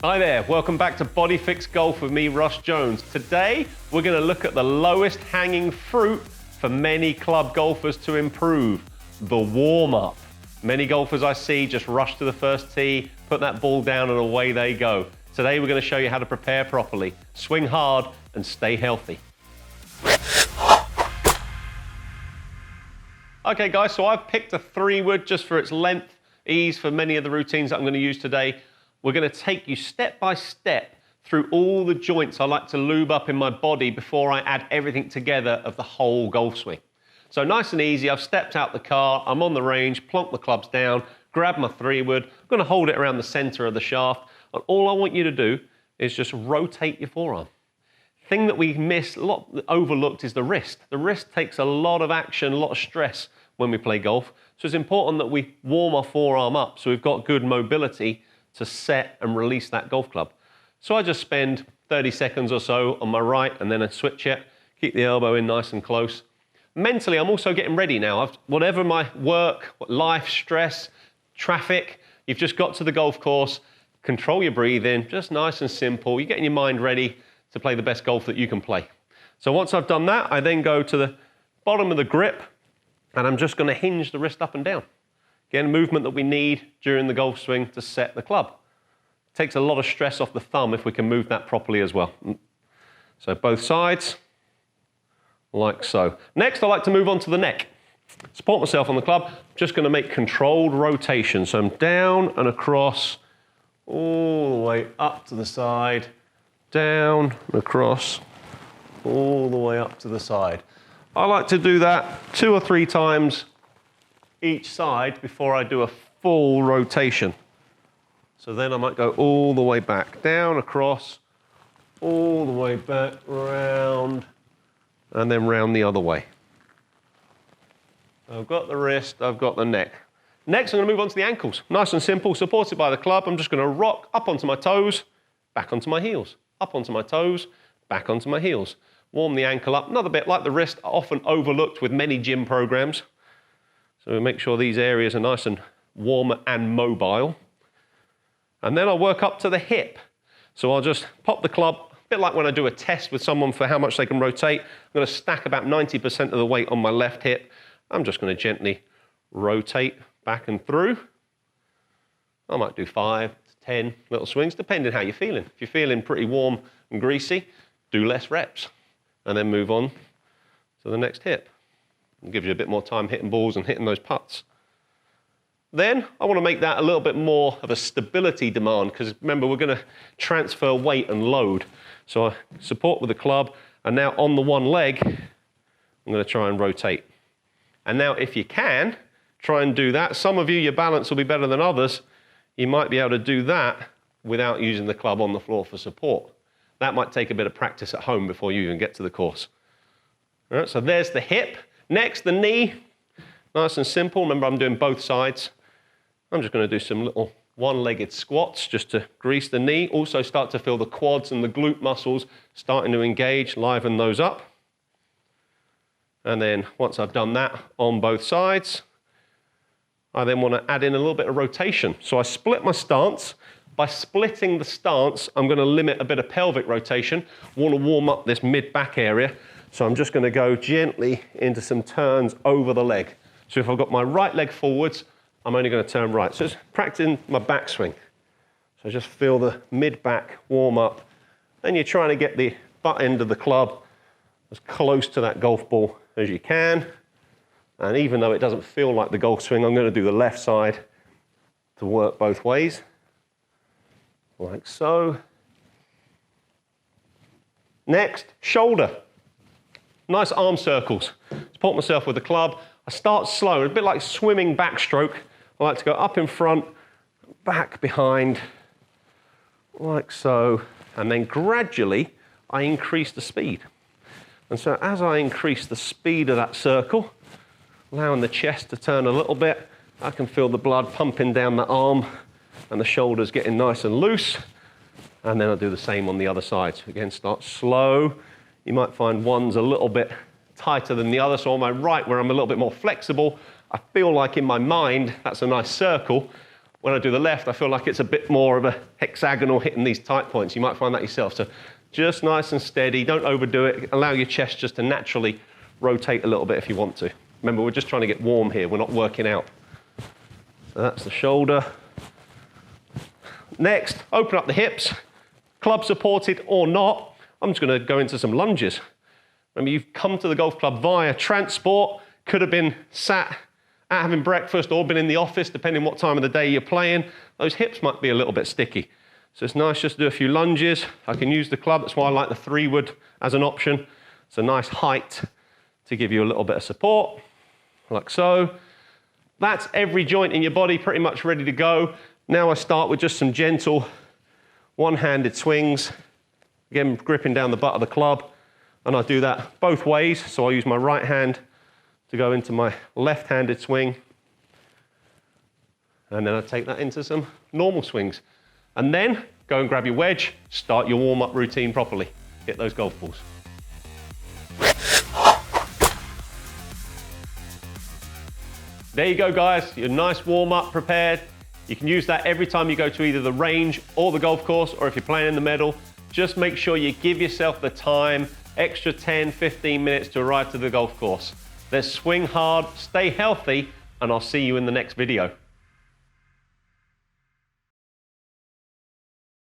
Hi there, welcome back to Body Fix Golf with me, Russ Jones. Today, we're going to look at the lowest hanging fruit for many club golfers to improve, the warm-up. Many golfers I see just rush to the first tee, put that ball down and away they go. Today, we're going to show you how to prepare properly, swing hard and stay healthy. Okay guys, so I've picked a 3-wood just for its length, ease for many of the routines that I'm going to use today. We're going to take you step by step through all the joints I like to lube up in my body before I add everything together of the whole golf swing. So nice and easy, I've stepped out the car, I'm on the range, plonk the clubs down, grab my 3-wood, I'm going to hold it around the center of the shaft, and all I want you to do is just rotate your forearm. Thing that we miss, a lot overlooked, is the wrist. The wrist takes a lot of action, a lot of stress when we play golf, so it's important that we warm our forearm up so we've got good mobility to set and release that golf club. So I just spend 30 seconds or so on my right and then I switch it, keep the elbow in nice and close. Mentally, I'm also getting ready now. Whatever my work, life, stress, traffic, you've just got to the golf course, control your breathing, just nice and simple. You're getting your mind ready to play the best golf that you can play. So once I've done that, I then go to the bottom of the grip and I'm just gonna hinge the wrist up and down. Again, movement that we need during the golf swing to set the club. Takes a lot of stress off the thumb if we can move that properly as well. So both sides, like so. Next, I like to move on to the neck. Support myself on the club, just gonna make controlled rotation. So I'm down and across, all the way up to the side, down and across, all the way up to the side. I like to do that 2 or 3 times each side before I do a full rotation. So then I might go all the way back, down, across, all the way back, round, and then round the other way. I've got the wrist, I've got the neck. Next, I'm going to move on to the ankles. Nice and simple, supported by the club. I'm just going to rock up onto my toes, back onto my heels, up onto my toes, back onto my heels. Warm the ankle up, another bit like the wrist, often overlooked with many gym programs. So we make sure these areas are nice and warm and mobile. And then I'll work up to the hip. So I'll just pop the club, a bit like when I do a test with someone for how much they can rotate. I'm going to stack about 90% of the weight on my left hip. I'm just going to gently rotate back and through. I might do 5 to 10 little swings, depending how you're feeling. If you're feeling pretty warm and greasy, do less reps. And then move on to the next hip. It gives you a bit more time hitting balls and hitting those putts. Then I want to make that a little bit more of a stability demand because remember we're going to transfer weight and load. So I support with the club and now on the one leg I'm going to try and rotate. And now if you can, try and do that. Some of you, your balance will be better than others. You might be able to do that without using the club on the floor for support. That might take a bit of practice at home before you even get to the course. All right, so there's the hip. Next, the knee, nice and simple. Remember, I'm doing both sides. I'm just going to do some little one-legged squats just to grease the knee. Also start to feel the quads and the glute muscles starting to engage, liven those up. And then once I've done that on both sides, I then want to add in a little bit of rotation. So I split my stance. By splitting the stance, I'm going to limit a bit of pelvic rotation. I want to warm up this mid-back area. So I'm just going to go gently into some turns over the leg. So if I've got my right leg forwards, I'm only going to turn right. So it's practicing my backswing. So just feel the mid-back warm up. Then you're trying to get the butt end of the club as close to that golf ball as you can. And even though it doesn't feel like the golf swing, I'm going to do the left side to work both ways. Like so. Next, shoulder. Nice arm circles. Support myself with the club. I start slow, a bit like swimming backstroke. I like to go up in front, back behind, like so. And then gradually, I increase the speed. And so as I increase the speed of that circle, allowing the chest to turn a little bit, I can feel the blood pumping down the arm and the shoulders getting nice and loose. And then I'll do the same on the other side. So again, start slow. You might find one's a little bit tighter than the other. So on my right, where I'm a little bit more flexible, I feel like in my mind, that's a nice circle. When I do the left, I feel like it's a bit more of a hexagonal hitting these tight points. You might find that yourself. So just nice and steady, don't overdo it. Allow your chest just to naturally rotate a little bit if you want to. Remember, we're just trying to get warm here. We're not working out. So that's the shoulder. Next, open up the hips, club supported or not. I'm just going to go into some lunges. Remember, you've come to the golf club via transport, could have been sat out having breakfast or been in the office, depending what time of the day you're playing. Those hips might be a little bit sticky. So it's nice just to do a few lunges. I can use the club, that's why I like the 3-wood as an option. It's a nice height to give you a little bit of support, like so. That's every joint in your body pretty much ready to go. Now I start with just some gentle one-handed swings. Again, gripping down the butt of the club. And I do that both ways. So I use my right hand to go into my left-handed swing. And then I take that into some normal swings. And then go and grab your wedge, start your warm-up routine properly. Hit those golf balls. There you go, guys, your nice warm-up prepared. You can use that every time you go to either the range or the golf course, or if you're playing in the middle, just make sure you give yourself the time, extra 10, 15 minutes to arrive to the golf course. Let's swing hard, stay healthy, and I'll see you in the next video.